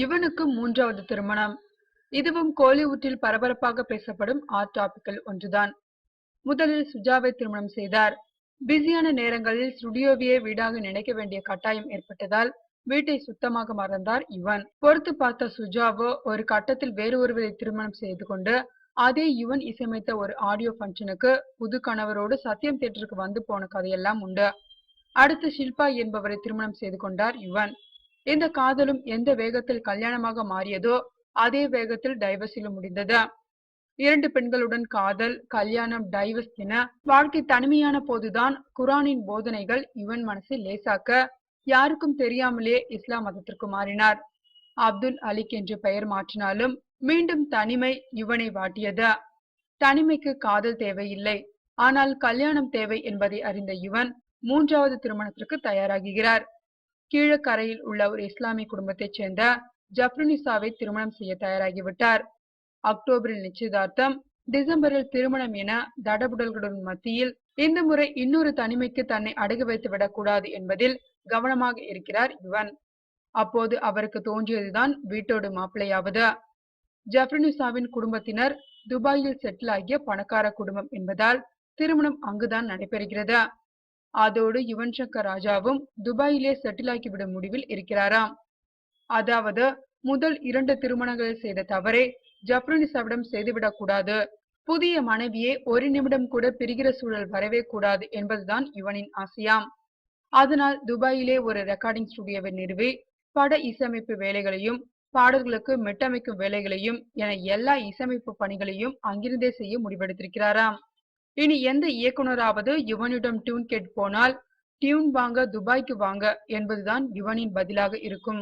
இவனுக்கு மூன்றாவது திருமணம். இதுவும் கோலிவுட்டில் பரபரப்பாக பேசப்படும் ஹாட் டாபிக்கில் ஒன்றுதான். முதலில் சுஜாவை திருமணம் செய்தார். பிஸியான நேரங்களில் ஸ்டுடியோவையே வீடாக நினைக்க வேண்டிய கட்டாயம் ஏற்பட்டதால் வீட்டை சுத்தமாக மறந்தார் யுவன். பொறுத்து பார்த்த சுஜாவோ ஒரு கட்டத்தில் வேறு ஒருவரை திருமணம் செய்து கொண்டு அதே யுவன் இசையமைத்த ஒரு ஆடியோ பங்கனுக்கு புது கணவரோடு சத்யம் தியேட்டருக்கு வந்து போன கதையெல்லாம் உண்டு. அடுத்து ஷில்பா என்பவரை திருமணம் செய்து கொண்டார் யுவன். இந்த காதலும் எந்த வேகத்தில் கல்யாணமாக மாறியதோ அதே வேகத்தில் டைவர்ஸிலும் முடிந்தது. 2 பெண்களுடன் காதல், கல்யாணம், டைவர்ஸ் என வாழ்க்கை தனிமையான போதுதான் குரானின் போதனைகள் யுவன் மனசை லேசாக்க யாருக்கும் தெரியாமலே இஸ்லாம் மதத்திற்கு மாறினார். அப்துல் அலிக் என்று பெயர் மாற்றினாலும் மீண்டும் தனிமை யுவனை வாட்டியது. தனிமைக்கு காதல் தேவையில்லை, ஆனால் கல்யாணம் தேவை என்பதை அறிந்த யுவன் மூன்றாவது திருமணத்திற்கு தயாராகிறார். கீழக்கரையில் உள்ள ஒரு இஸ்லாமிய குடும்பத்தைச் சேர்ந்த ஜப்ருனிசாவை திருமணம் செய்ய தயாராகிவிட்டார். அக்டோபரில் நிச்சயதார்த்தம், டிசம்பரில் திருமணம் என தடபுடல்களுடன் மத்தியில் இந்த முறை இன்னொரு தனிமைக்கு தன்னை அடகு வைத்து விடக்கூடாது என்பதில் கவனமாக இருக்கிறார் யுவன். அப்போது அவருக்கு தோன்றியதுதான் வீட்டோடு மாப்பிள்ளையாவது. ஜப்ருனிசாவின் குடும்பத்தினர் துபாயில் செட்டில் ஆகிய பணக்கார குடும்பம் என்பதால் திருமணம் அங்குதான் நடைபெறுகிறது. அதோடு யுவன் சங்கர் ராஜாவும் துபாயிலே செட்டில் ஆகிவிடும் முடிவில் இருக்கிறாராம். அதாவது முதல் 2 திருமணங்களில் செய்த தவறை ஜப்ருனிசாவிடம் செய்துவிடக் கூடாது, புதிய மனைவியை ஒரு நிமிடம் கூட பிரிகிற சூழல் வரவே கூடாது என்பதுதான் யுவனின் ஆசையாம். அதனால் துபாயிலே ஒரு ரெக்கார்டிங் ஸ்டுடியோவை நிறுவி பட இசையமைப்பு வேலைகளையும் பாடல்களுக்கு மெட்டமைக்கும் வேலைகளையும் என எல்லா இசையமைப்பு பணிகளையும் அங்கிருந்தே செய்ய முடிவெடுத்திருக்கிறாராம். இனி எந்த இயக்குனராவது யுவனிடம் டியூன் கேட்டு போனால் டியூன் வாங்க துபாய்க்கு வாங்க என்பதுதான் யுவனின் பதிலாக இருக்கும்.